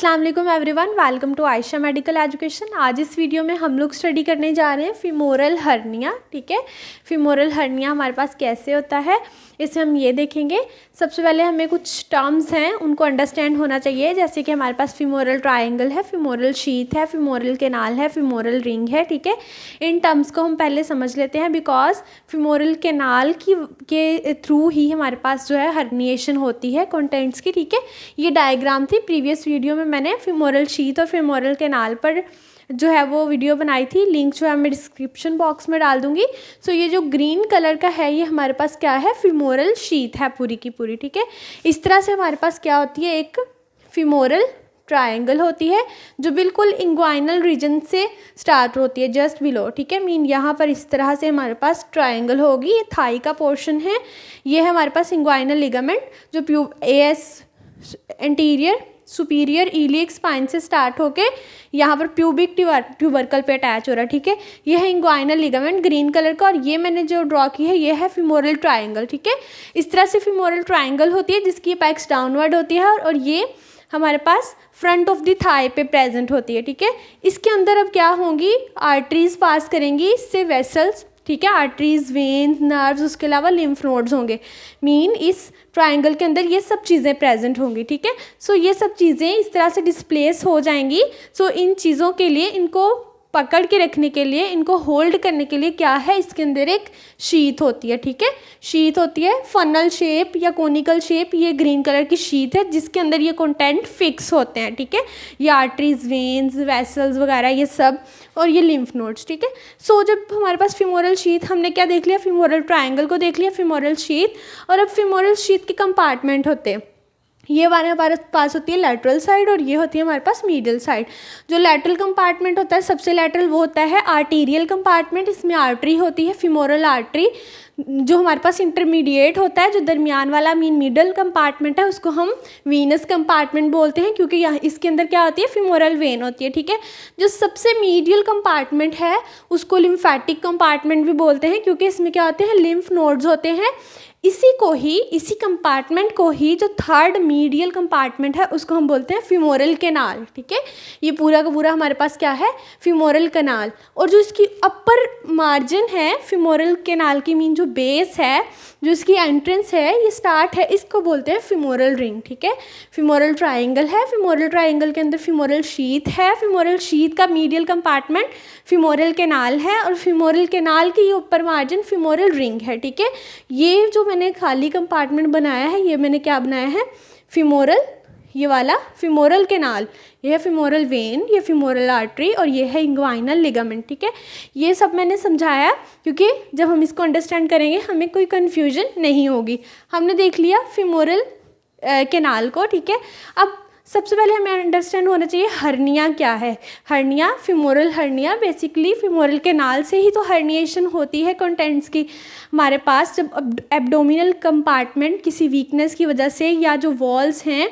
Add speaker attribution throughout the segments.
Speaker 1: अस्सलाम वालेकुम everyone, welcome to Ayesha medical education. आज इस वीडियो में हम लोग स्टडी करने जा रहे हैं फीमोरल हर्निया। ठीक है, फीमोरल हर्निया हमारे पास कैसे होता है इसे हम ये देखेंगे। सबसे पहले हमें कुछ टर्म्स हैं उनको अंडरस्टैंड होना चाहिए, जैसे कि हमारे पास फीमोरल ट्रायंगल है, फीमोरल शीथ है, फीमोरल कैनाल है, फीमोरल रिंग है। ठीक है, इन टर्म्स को हम पहले समझ लेते हैं बिकॉज फीमोरल कैनाल के थ्रू ही हमारे पास जो है हर्निएशन होती है कंटेंट्स की। ठीक है, ये डायग्राम थी, प्रीवियस वीडियो में मैंने फीमोरल शीथ और फीमोरल कैनाल पर जो है वो वीडियो बनाई थी, लिंक जो है मैं डिस्क्रिप्शन बॉक्स में डाल दूंगी। सो ये जो ग्रीन कलर का है ये हमारे पास क्या है, फीमोरल शीथ है पूरी की पूरी। ठीक है, इस तरह से हमारे पास क्या होती है, एक फीमोरल ट्रायंगल होती है जो बिल्कुल इंग्वाइनल रीजन से स्टार्ट होती है, जस्ट बिलो। ठीक है, मीन यहाँ पर इस तरह से हमारे पास ट्रायंगल होगी, ये थाई का पोर्शन है, ये है हमारे पास इंग्वाइनल लिगामेंट जो as anterior superior iliac spine से स्टार्ट होके यहाँ पर प्यूबिक ट्यूबरकल पे अटैच हो रहा है। ठीक है, ये है इंग्वाइनल लिगामेंट ग्रीन कलर का, और ये मैंने जो ड्रॉ की है ये है फीमोरल ट्रायंगल। ठीक है, इस तरह से फीमोरल ट्रायंगल होती है जिसकी अपेक्स डाउनवर्ड होती है और ये हमारे पास फ्रंट ऑफ द थाई पे प्रेजेंट होती है। ठीक है, इसके अंदर अब क्या होंगी, आर्टरीज पास करेंगी, इससे वेसल्स, ठीक है, आर्टरीज, वेन्स, नर्व्स, उसके अलावा लिम्फ नोड्स होंगे। मीन इस ट्रायंगल के अंदर ये सब चीज़ें प्रेजेंट होंगी। ठीक है, सो ये सब चीज़ें इस तरह से डिस्प्लेस हो जाएंगी। सो इन चीज़ों के लिए, इनको पकड़ के रखने के लिए, इनको होल्ड करने के लिए क्या है, इसके अंदर एक शीथ होती है। ठीक है, शीथ होती है फनल शेप या कोनिकल शेप, ये ग्रीन कलर की शीथ है जिसके अंदर ये कंटेंट फिक्स होते हैं। ठीक है, ये आर्टरीज, वेन्स, वेसल्स वगैरह ये सब, और ये लिम्फ नोड्स। ठीक है, सो जब हमारे पास फीमोरल शीथ, हमने क्या देख लिया, फीमोरल ट्रायंगल को देख लिया, फीमोरल शीथ, और अब फीमोरल शीथ के कंपार्टमेंट होते हैं। ये वाले हमारे पास होती है लैटरल साइड और ये होती है हमारे पास मीडियल साइड। जो लैटरल कंपार्टमेंट होता है सबसे लैटरल वो होता है आर्टीरियल कंपार्टमेंट, इसमें आर्टरी होती है, फीमोरल आर्टरी। जो हमारे पास इंटरमीडिएट होता है, जो दरमियान वाला मीन मिडल कंपार्टमेंट है, उसको हम वीनस कंपार्टमेंट बोलते हैं क्योंकि यहाँ इसके अंदर क्या होती है, फीमोरल वेन होती है। ठीक है, जो सबसे मीडियल कंपार्टमेंट है उसको लिम्फेटिक कंपार्टमेंट भी बोलते हैं क्योंकि इसमें क्या होते हैं, लिम्फ नोड्स होते हैं। इसी कंपार्टमेंट को ही जो थर्ड मीडियल कंपार्टमेंट है उसको हम बोलते हैं फीमोरल कैनाल। ठीक है, ये पूरा का पूरा हमारे पास क्या है, फीमोरल कैनाल। और जो इसकी अपर मार्जिन है फीमोरल कैनाल की, मीन जो बेस है, जो इसकी एंट्रेंस है, ये स्टार्ट है, इसको बोलते हैं फीमोरल रिंग। ठीक है, फीमोरल ट्रायंगल है, फीमोरल ट्रायंगल के अंदर फीमोरल शीथ है, फीमोरल शीथ का मीडियल कंपार्टमेंट फीमोरल कैनाल है, और फीमोरल कैनाल की ऊपर मार्जिन फीमोरल रिंग है। ठीक है, ये जो मैंने खाली कंपार्टमेंट बनाया है ये मैंने क्या बनाया है, फीमोरल, ये वाला फीमोरल कैनाल, ये है फीमोरल वेन, ये फीमोरल आर्टरी, और ये है इंग्वाइनल लिगामेंट। ठीक है, ये सब मैंने समझाया क्योंकि जब हम इसको अंडरस्टैंड करेंगे हमें कोई कन्फ्यूजन नहीं होगी। हमने देख लिया फीमोरल कैनाल को। ठीक है, अब सबसे पहले हमें अंडरस्टैंड होना चाहिए हर्निया क्या है। Hernia, femoral hernia, basically femoral canal से ही तो हर्निएशन होती है कंटेंट्स की। हमारे पास जब एब्डोमिनल कंपार्टमेंट किसी वीकनेस की वजह से, या जो वॉल्स हैं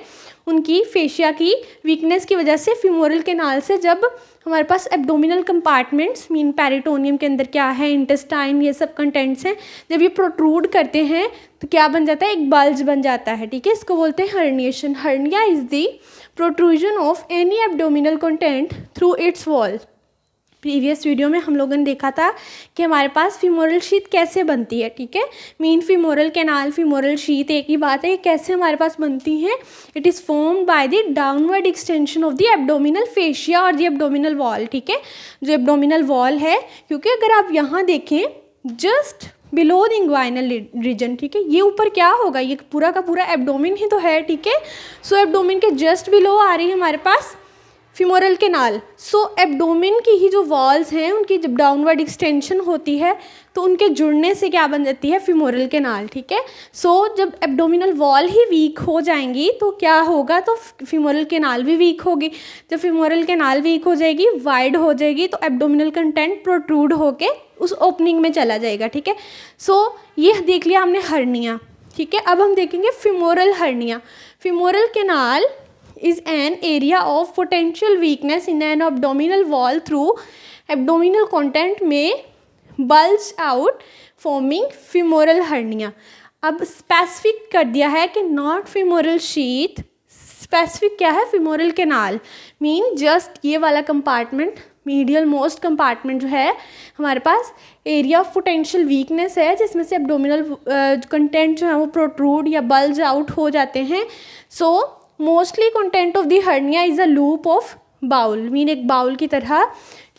Speaker 1: उनकी फेशिया की वीकनेस की वजह से, फीमोरल कैनाल से जब हमारे पास एब्डोमिनल कंपार्टमेंट्स मीन पेरिटोनियम के अंदर क्या है, इंटेस्टाइन, ये सब कंटेंट्स हैं, जब ये प्रोट्रूड करते हैं तो क्या बन जाता है, एक बल्ज बन जाता है। ठीक है, इसको बोलते हैं herniation. Hernia is the protrusion of any abdominal content through it's wall. Previous video में हम लोगों ने देखा था कि हमारे पास फीमोरल शीथ कैसे बनती है। ठीक है, mean femoral canal, femoral sheath एक ही बात है, कैसे हमारे पास बनती हैं। It is formed by the downward extension of the abdominal fascia और द एब्डोमिनल वॉल। ठीक है, जो एब्डोमिनल वॉल है, क्योंकि अगर आप यहाँ देखें just below the inguinal region, ठीक है, ये ऊपर क्या होगा, ये पूरा का पूरा एब्डोमिन ही तो है। ठीक है, सो एब्डोमिन के जस्ट बिलो आ रही है हमारे पास फीमोरल कैनाल। सो एब्डोमिन की ही जो वॉल्स हैं उनकी जब डाउनवर्ड एक्सटेंशन होती है तो उनके जुड़ने से क्या बन जाती है, फीमोरल कैनाल। ठीक है, सो जब एब्डोमिनल वॉल ही वीक हो जाएंगी तो क्या होगा, तो फीमोरल कैनाल भी वीक होगी। जब फीमोरल कैनाल वीक हो जाएगी, वाइड हो जाएगी, तो एब्डोमिनल कंटेंट प्रोट्रूड होके उस ओपनिंग में चला जाएगा। ठीक है, सो ये देख लिया हमने हर्निया। ठीक है, अब हम देखेंगे femoral hernia. Femoral canal is an area of potential weakness in an abdominal wall through abdominal content may bulge out forming femoral hernia। अब स्पेसिफिक कर दिया है कि नॉट फीमोरल शीथ, स्पेसिफिक क्या है, फीमोरल कैनाल मीन जस्ट ये वाला compartment, medial most compartment जो है हमारे पास एरिया ऑफ पोटेंशियल वीकनेस है, जिसमें से एब्डोमिनल कंटेंट जो है वो प्रोट्रूड या बल्ज आउट हो जाते हैं. So mostly content of the hernia is a loop of bowel, mean एक बाउल की तरह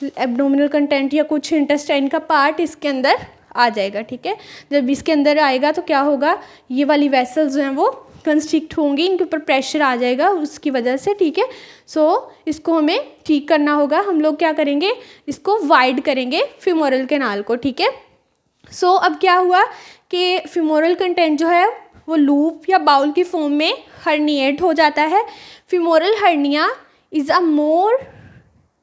Speaker 1: एब्डोमिनल कंटेंट या कुछ इंटेस्टाइन का पार्ट इसके अंदर आ जाएगा. ठीक है, जब इसके अंदर आएगा तो क्या होगा, ये वाली वेसल्स जो हैं वो कंस्ट्रिक्ट होंगी, इनके ऊपर प्रेशर आ जाएगा उसकी वजह से. ठीक है, सो इसको हमें ठीक करना होगा. हम लोग क्या करेंगे, इसको वाइड करेंगे फीमोरल कैनाल को. ठीक है, सो अब क्या हुआ कि फीमोरल कंटेंट जो है वो लूप या बाउल की फॉर्म में हर्निएट हो जाता है. Femoral hernia is a more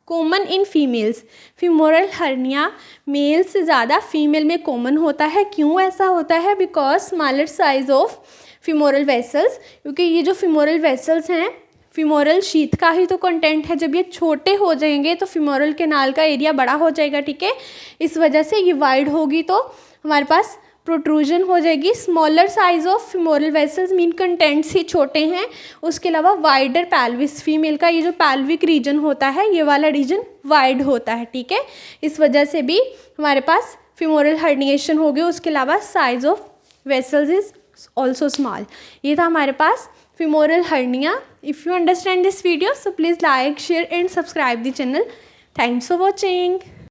Speaker 1: common in females. Femoral hernia male से ज़्यादा फीमेल में कॉमन होता है. क्यों ऐसा होता है, because smaller size of femoral vessels, क्योंकि ये जो फीमोरल वेसल्स हैं फीमोरल शीथ का ही तो कंटेंट है. जब ये छोटे हो जाएंगे तो फीमोरल कैनाल का एरिया बड़ा हो जाएगा. ठीक है, इस वजह से ये वाइड होगी तो हमारे पास प्रोट्रूजन हो जाएगी. Smaller size of femoral vessels mean contents ही छोटे हैं. उसके अलावा वाइडर पैल्विस, फीमेल का ये जो पैल्विक रीजन होता है ये वाला रीजन वाइड होता है. ठीक है, इस वजह से भी हमारे पास फीमोरल हर्निएशन होगी. उसके अलावा size of vessels is also small. ये था हमारे पास femoral hernia. If you understand this video so please like, share and subscribe the channel. Thanks for watching.